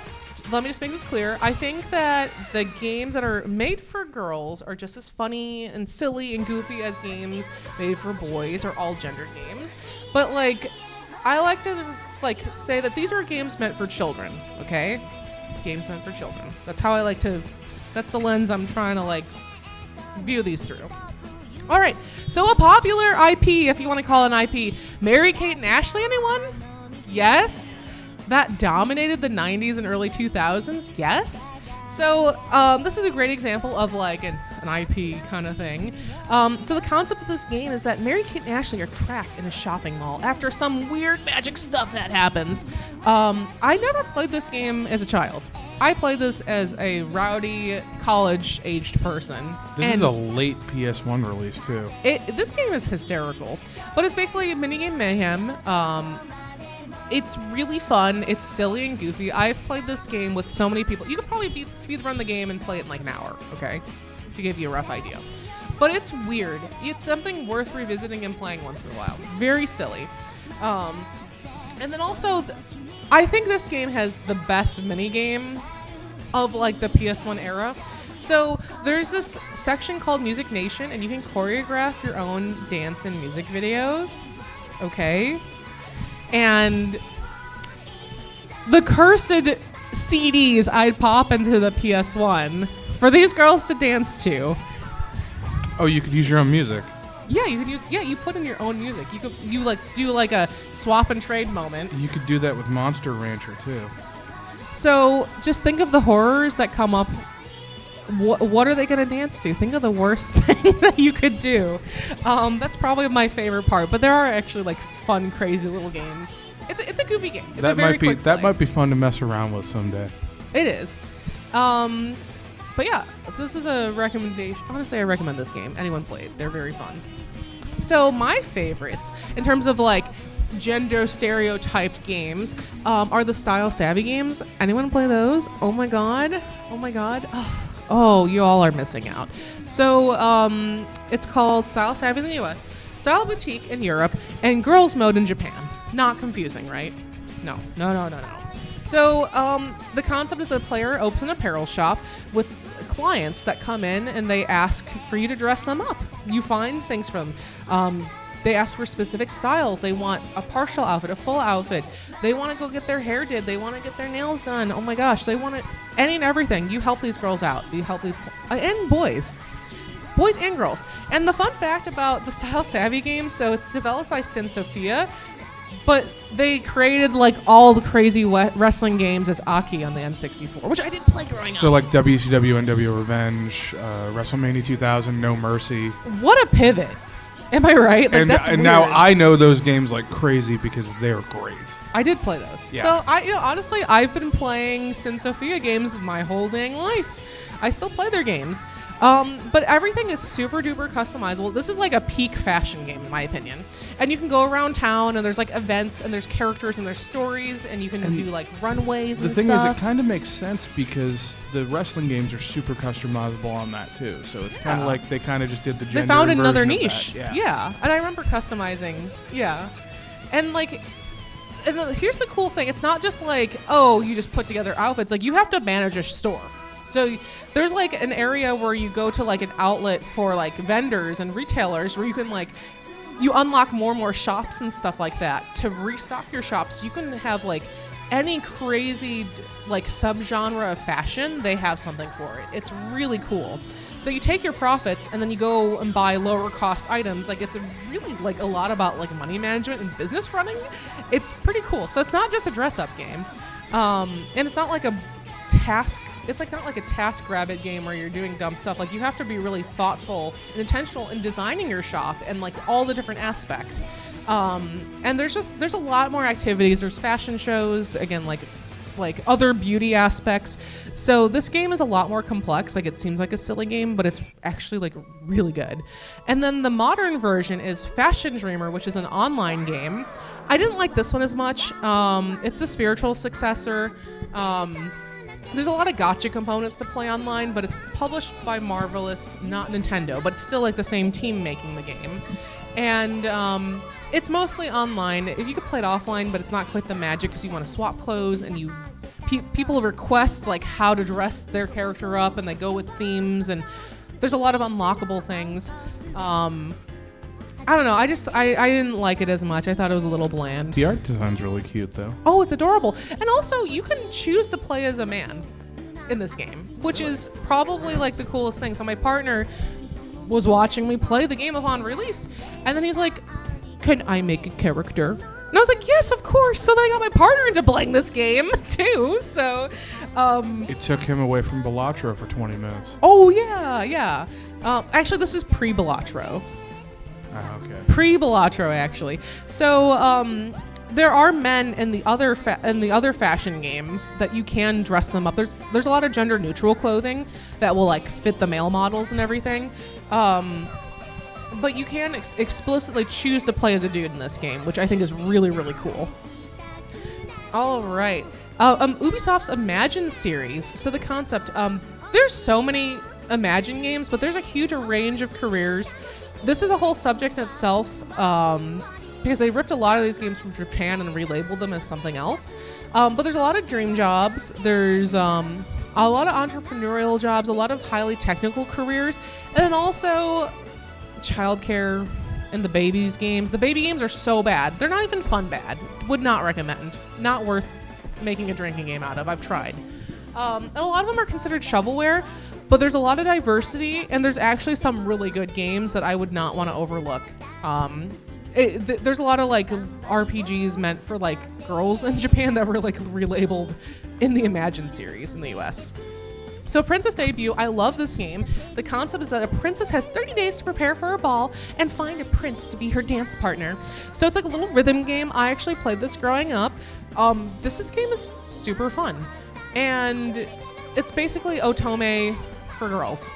let me just make this clear. I think that the games that are made for girls are just as funny and silly and goofy as games made for boys or all gendered games. But like, I like to say that these are games meant for children, okay? Games meant for children. That's how I like to, that's the lens I'm trying to view these through. All right, so a popular IP, if you want to call it an IP, Mary-Kate and Ashley, anyone? Yes? That dominated the 90s and early 2000s? Yes? So this is a great example of an IP kind of thing. So the concept of this game is that Mary-Kate and Ashley are trapped in a shopping mall after some weird magic stuff that happens. I never played this game as a child. I played this as a rowdy college-aged person. This is a late PS1 release too. This game is hysterical, but it's basically a minigame mayhem. It's really fun. It's silly and goofy. I've played this game with so many people. You could probably speedrun the game and play it in an hour, okay? To give you a rough idea. But it's weird. It's something worth revisiting and playing once in a while. Very silly. And then also, I think this game has the best minigame of the PS1 era. So there's this section called Music Nation, and you can choreograph your own dance and music videos, okay? And the cursed CDs I'd pop into the PS1 for these girls to dance to. Oh, you could use your own music. Yeah, you could use. Yeah, you put in your own music. You do a swap and trade moment. You could do that with Monster Rancher too. So just think of the horrors that come up. What are they going to dance to? Think of the worst thing that you could do. That's probably my favorite part. But there are actually fun, crazy little games. It's a goofy game. It's a very quick play. That might be fun to mess around with someday. It is. But yeah, this is a recommendation. Honestly, I recommend this game. Anyone play it. They're very fun. So my favorites, in terms of gender stereotyped games, are the Style Savvy games. Anyone play those? Oh my god. Oh, you all are missing out. So it's called Style Savvy in the US, Style Boutique in Europe, and Girls Mode in Japan. Not confusing, right? No. So the concept is that a player opens an apparel shop with clients that come in and they ask for you to dress them up. You find things for them. They ask for specific styles. They want a partial outfit, a full outfit. They want to go get their hair did. They want to get their nails done. Oh my gosh, they want any and everything. You help these girls out. You help these and boys and girls. And the fun fact about the Style Savvy game, so it's developed by Sin Sophia, but they created all the crazy wrestling games as Aki on the N64, which I didn't play growing up. So WCW, NWO Revenge, WrestleMania 2000, No Mercy. What a pivot. Am I right? That's weird. Now I know those games like crazy because they're great. I did play those. Yeah. So honestly, I've been playing Sin Sophia games my whole dang life. I still play their games. But everything is super duper customizable. This is a peak fashion game in my opinion. And you can go around town and there's events and there's characters and there's stories and you can do runways and stuff. The thing is, it kind of makes sense because the wrestling games are super customizable on that too. So it's kind of they kind of just did the gender. They found another niche. Yeah. And I remember customizing. Yeah. And here's the cool thing. It's not just you just put together outfits. You have to manage a store. So there's an area where you go to an outlet for vendors and retailers where you can you unlock more and more shops and stuff like that to restock your shops. You can have any crazy like subgenre of fashion, they have something for it. It's really cool. So you take your profits and then you go and buy lower cost items. Like it's really like a lot about like money management and business running. It's pretty cool. So it's not just a dress up game. And it's not like a task. It's like not like a task rabbit game where you're doing dumb stuff. Like you have to be really thoughtful and intentional in designing your shop and like all the different aspects. And there's a lot more activities. There's fashion shows, again, like other beauty aspects. So this game is a lot more complex. Like it seems like a silly game, but it's actually like really good. And then the modern version is Fashion Dreamer, which is an online game. I didn't like this one as much. It's the spiritual successor. There's a lot of gotcha components to play online, but it's published by Marvelous, not Nintendo, but it's still like the same team making the game. And it's mostly online. If you could play it offline, but it's not quite the magic because you want to swap clothes and people request like how to dress their character up, and they go with themes, and there's a lot of unlockable things. I don't know. I didn't like it as much. I thought it was a little bland. The art design's really cute, though. Oh, it's adorable. And also, you can choose to play as a man in this game, which is probably like the coolest thing. So my partner was watching me play the game upon release, and then he's like, "Can I make a character?" And I was like, "Yes, of course." So then I got my partner into playing this game too. So it took him away from Balatro for 20 minutes. Oh yeah. Actually, this is pre-Balatro. Okay. Pre-Balatro, actually. So there are men in the other fashion games that you can dress them up. There's a lot of gender neutral clothing that will like fit the male models and everything. But you can explicitly choose to play as a dude in this game, which I think is really, really cool. All right. Ubisoft's Imagine series. So the concept, there's so many Imagine games, but there's a huge range of careers. This is a whole subject in itself, because they ripped a lot of these games from Japan and relabeled them as something else. But there's a lot of dream jobs. There's a lot of entrepreneurial jobs, a lot of highly technical careers, and then also childcare in the babies games. The baby games are so bad. They're not even fun bad. Would not recommend. Not worth making a drinking game out of. I've tried. And a lot of them are considered shovelware, but there's a lot of diversity, and there's actually some really good games that I would not want to overlook. There's a lot of like RPGs meant for like girls in Japan that were like relabeled in the Imagine series in the US. So Princess Debut, I love this game. The concept is that a princess has 30 days to prepare for a ball and find a prince to be her dance partner. So it's like a little rhythm game. I actually played this growing up. This game is super fun. And it's basically Otome for girls.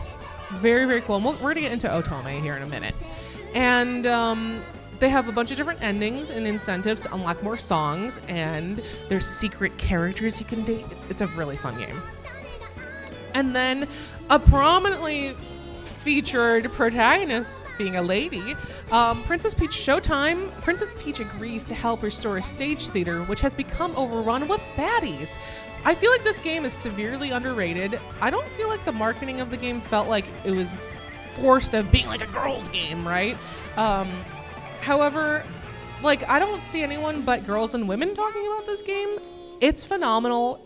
Very, very cool. And we're going to get into Otome here in a minute. And they have a bunch of different endings and incentives to unlock more songs, and there's secret characters you can date. It's a really fun game. And then a prominently featured protagonist being a lady, Princess Peach Showtime. Princess Peach agrees to help restore a stage theater which has become overrun with baddies. I feel like this game is severely underrated. I don't feel like the marketing of the game felt like it was forced of being like a girls game, right? However, like I don't see anyone but girls and women talking about this game. It's phenomenal.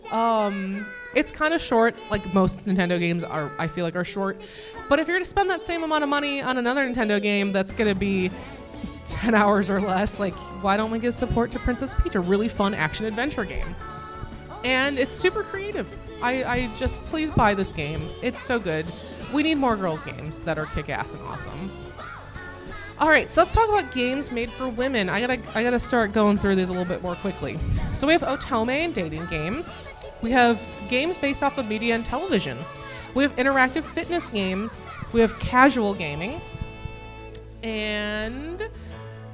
It's kind of short, like most Nintendo games are, I feel like, are short. But if you're to spend that same amount of money on another Nintendo game that's going to be 10 hours or less, like, why don't we give support to Princess Peach, a really fun action-adventure game? And it's super creative. I just, please buy this game. It's so good. We need more girls games that are kick-ass and awesome. All right, so let's talk about games made for women. I gotta start going through these a little bit more quickly. So we have Otome and dating games. We have games based off of media and television. We have interactive fitness games. We have casual gaming. And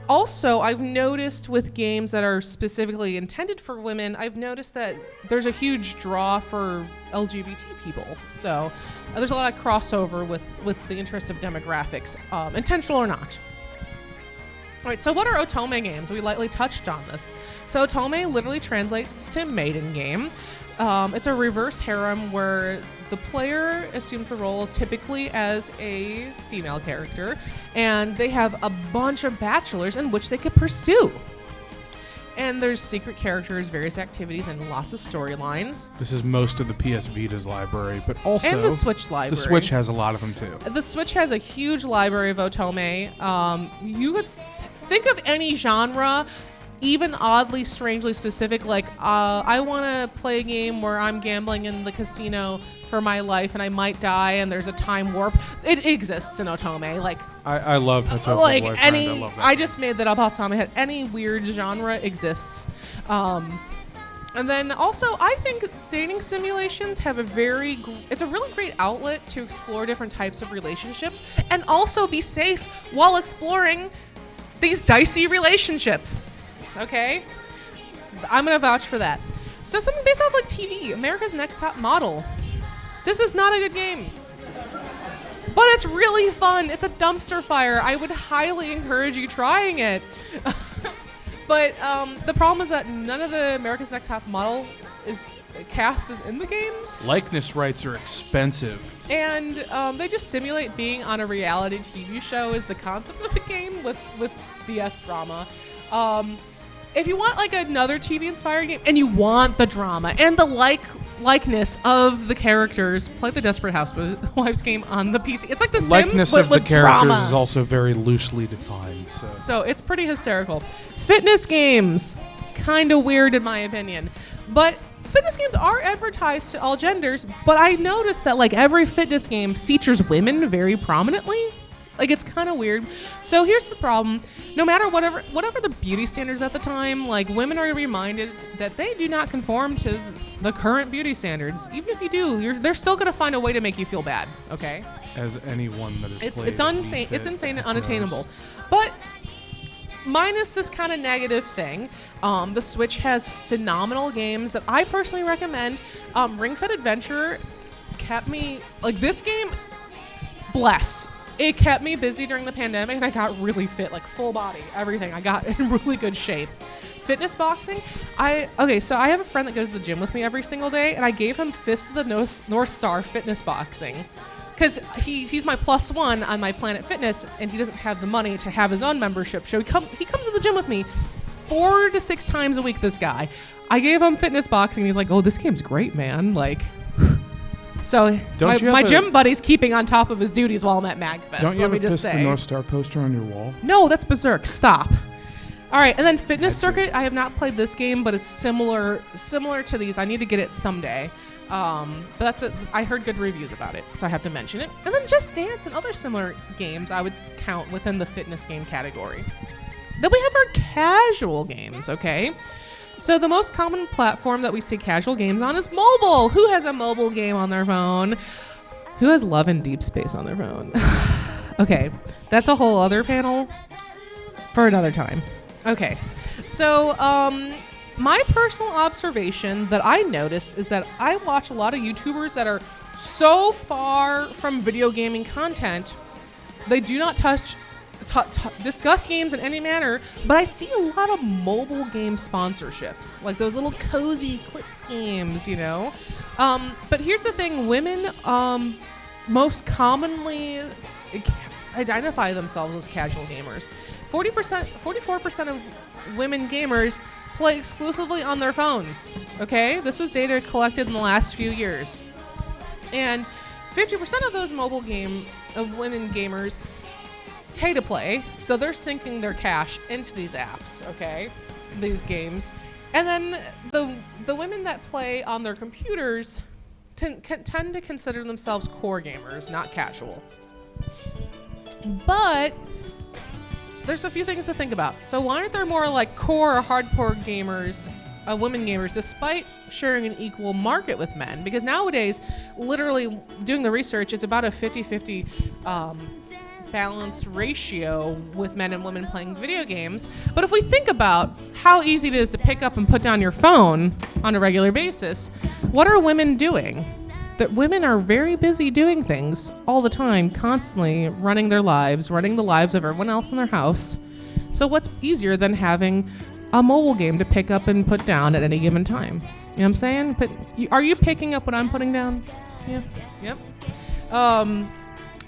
also, I've noticed with games that are specifically intended for women, I've noticed that there's a huge draw for LGBT people. So there's a lot of crossover with the interest of demographics, intentional or not. All right, so what are Otome games? We lightly touched on this. So Otome literally translates to maiden game. It's a reverse harem where the player assumes the role typically as a female character, and they have a bunch of bachelors in which they could pursue. And there's secret characters, various activities, and lots of storylines. This is most of the PS Vita's library, but also... And the Switch library. The Switch has a lot of them, too. The Switch has a huge library of otome. You could think of any genre, even oddly, strangely specific, like, I want to play a game where I'm gambling in the casino for my life and I might die and there's a time warp. It exists in otome. Like, I love Otome. like Boyfriend. any, I love that I game. just made that up off the top of my head. Any weird genre exists. And then also, I think dating simulations have it's a really great outlet to explore different types of relationships and also be safe while exploring these dicey relationships. Okay? I'm going to vouch for that. So something based off like TV, America's Next Top Model. This is not a good game. But it's really fun. It's a dumpster fire. I would highly encourage you trying it. But the problem is that none of the America's Next Top Model cast is in the game. Likeness rights are expensive. And they just simulate being on a reality TV show is the concept of the game with BS drama. If you want like another TV-inspired game and you want the drama and the likeness of the characters, play the Desperate Housewives game on the PC. It's like the Sims, Likeness but of with the characters drama. is also very loosely defined. So it's pretty hysterical. Fitness games, kind of weird in my opinion. But fitness games are advertised to all genders, but I noticed that like every fitness game features women very prominently. Like, it's kind of weird. So here's the problem. No matter whatever the beauty standards at the time, like, women are reminded that they do not conform to the current beauty standards. Even if you do, they're still going to find a way to make you feel bad, okay? As anyone that is It's insane. It's insane and unattainable. But minus this kind of negative thing, the Switch has phenomenal games that I personally recommend. Ring Fit Adventure kept me, like, this game, it kept me busy during the pandemic, and I got really fit, like full body, everything. I got in really good shape. Fitness boxing, so I have a friend that goes to the gym with me every single day, and I gave him Fist of the North Star fitness boxing because he's my +1 on my Planet Fitness, and he doesn't have the money to have his own membership. So he comes to the gym with me 4 to 6 times a week, this guy. I gave him fitness boxing, and he's like, oh, this game's great, man. Like... So my gym buddy's keeping on top of his duties while I'm at MAGFest. Don't you have a Fist of the North Star poster on your wall? No, that's Berserk. Stop. All right, and then Fitness Circuit. I have not played this game, but it's similar to these. I need to get it someday. But I heard good reviews about it, so I have to mention it. And then Just Dance and other similar games I would count within the fitness game category. Then we have our casual games, okay? So the most common platform that we see casual games on is mobile. Who has a mobile game on their phone? Who has Love in Deep Space on their phone? Okay, that's a whole other panel for another time. Okay, so my personal observation that I noticed is that I watch a lot of YouTubers that are so far from video gaming content, they do not discuss games in any manner, but I see a lot of mobile game sponsorships, like those little cozy click games, you know. But here's the thing: women most commonly identify themselves as casual gamers. 44% of women gamers play exclusively on their phones. Okay, this was data collected in the last few years, and 50% of those women gamers pay to play, so they're sinking their cash into these apps, okay, these games. And then the women that play on their computers tend to consider themselves core gamers, not casual. But there's a few things to think about. So why aren't there more like core or hardcore gamers, women gamers, despite sharing an equal market with men? Because nowadays, literally doing the research, it's about a 50-50 balanced ratio with men and women playing video games. But if we think about how easy it is to pick up and put down your phone on a regular basis, what are women doing? That women are very busy doing things all the time, constantly running their lives, running the lives of everyone else in their house. So what's easier than having a mobile game to pick up and put down at any given time? You know what I'm saying? But are you picking up what I'm putting down? Yeah. Yep.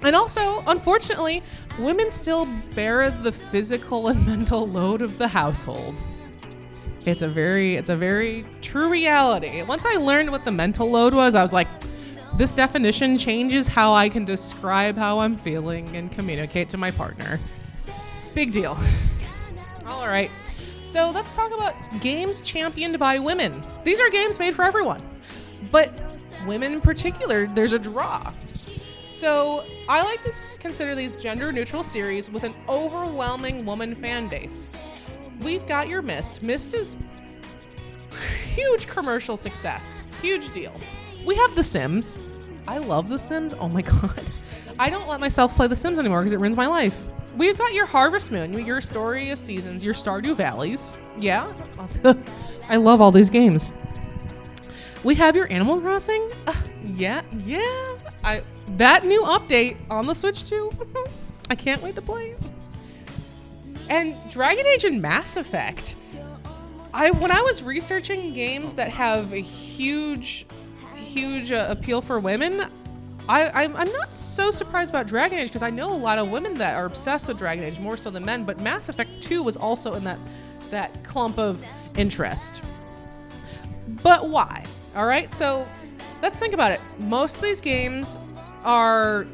And also, unfortunately, women still bear the physical and mental load of the household. It's a very true reality. Once I learned what the mental load was, I was like, this definition changes how I can describe how I'm feeling and communicate to my partner. Big deal. All right. So let's talk about games championed by women. These are games made for everyone, but women in particular, there's a draw. So I like to consider these gender-neutral series with an overwhelming woman fan base. We've got your Myst. Myst is huge commercial success. Huge deal. We have The Sims. I love The Sims. Oh my God. I don't let myself play The Sims anymore because it ruins my life. We've got your Harvest Moon, your Story of Seasons, your Stardew Valleys. Yeah. I love all these games. We have your Animal Crossing. Yeah. That new update on the Switch too. I can't wait to play it. And Dragon Age and Mass Effect. When I was researching games that have a huge appeal for women, I'm not so surprised about Dragon Age because I know a lot of women that are obsessed with Dragon Age more so than men. But Mass Effect 2 was also in that clump of interest. But why? All right, so let's think about it. Most of these games are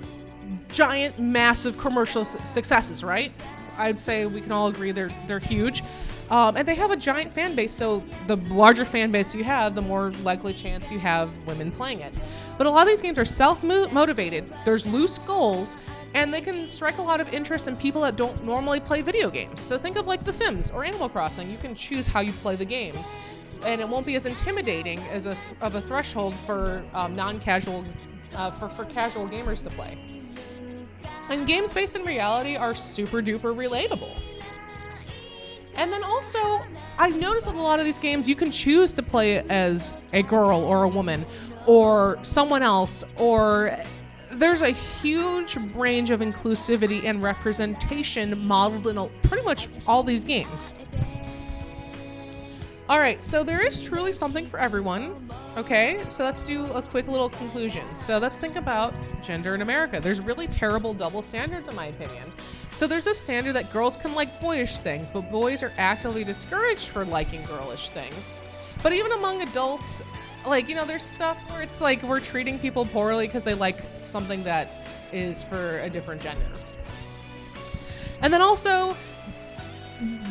giant, massive commercial successes, right? I'd say we can all agree they're huge. And they have a giant fan base, so the larger fan base you have, the more likely chance you have women playing it. But a lot of these games are self-motivated, there's loose goals, and they can strike a lot of interest in people that don't normally play video games. So think of like The Sims or Animal Crossing. You can choose how you play the game, and it won't be as intimidating as of a threshold for non-casual, for casual gamers to play. And games based in reality are super duper relatable. And then also, I noticed with a lot of these games, you can choose to play as a girl or a woman or someone else, or there's a huge range of inclusivity and representation modeled in pretty much all these games. All right, so there is truly something for everyone. Okay, so let's do a quick little conclusion. So let's think about gender in America. There's really terrible double standards in my opinion. So there's a standard that girls can like boyish things, but boys are actively discouraged for liking girlish things. But even among adults, like, there's stuff where it's like we're treating people poorly because they like something that is for a different gender. And then also,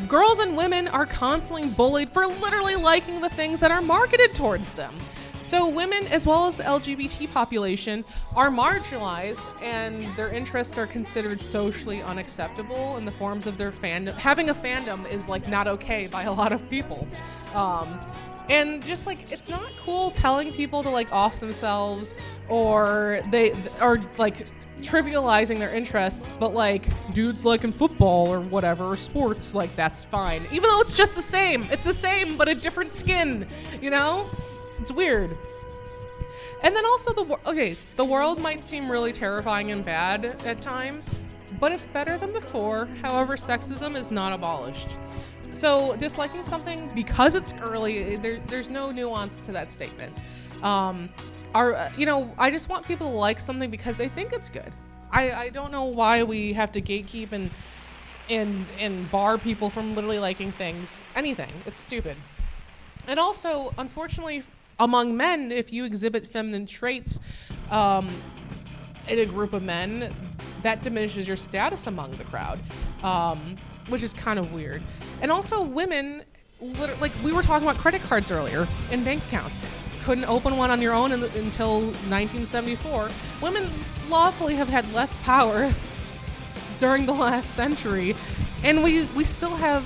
girls and women are constantly bullied for literally liking the things that are marketed towards them. So women, as well as the LGBT population, are marginalized and their interests are considered socially unacceptable in the forms of their fandom. Having a fandom is like not okay by a lot of people. And just like, it's not cool telling people to like off themselves or they are like trivializing their interests, but like dudes liking football or whatever, or sports, like that's fine. Even though it's just the same. It's the same, but a different skin, It's weird. And then also the world might seem really terrifying and bad at times, but it's better than before. However, sexism is not abolished. So disliking something because it's girly, there's no nuance to that statement. I just want people to like something because they think it's good. I don't know why we have to gatekeep and bar people from literally liking anything. It's stupid. And also, unfortunately, among men, if you exhibit feminine traits in a group of men, that diminishes your status among the crowd, which is kind of weird. And also, women, like we were talking about credit cards earlier and bank accounts. Couldn't open one on your own until 1974. Women lawfully have had less power during the last century, and we still have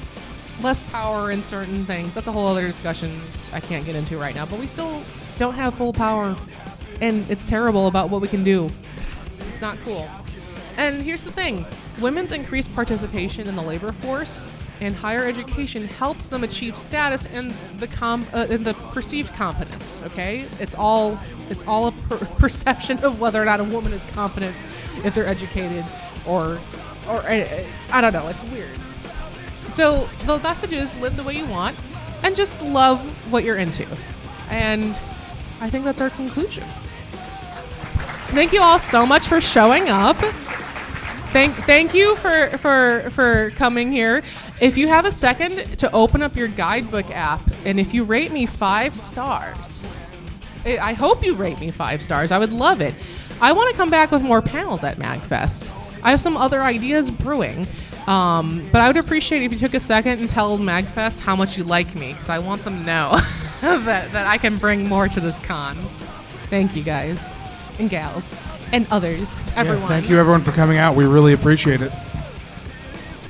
less power in certain things. That's a whole other discussion I can't get into right now, but we still don't have full power, and it's terrible about what we can do. It's not cool. And here's the thing. Women's increased participation in the labor force and higher education helps them achieve status in the perceived competence, okay? It's all a perception of whether or not a woman is competent if they're educated or I don't know, it's weird. So the message is live the way you want and just love what you're into. And I think that's our conclusion. Thank you all so much for showing up. Thank you for coming here. If you have a second to open up your guidebook app, and if you rate me 5 stars, I hope you rate me 5 stars. I would love it. I want to come back with more panels at MAGFest. I have some other ideas brewing, but I would appreciate it if you took a second and tell MAGFest how much you like me, because I want them to know that I can bring more to this con. Thank you, guys and gals and others, everyone. Yeah, thank you, everyone, for coming out. We really appreciate it.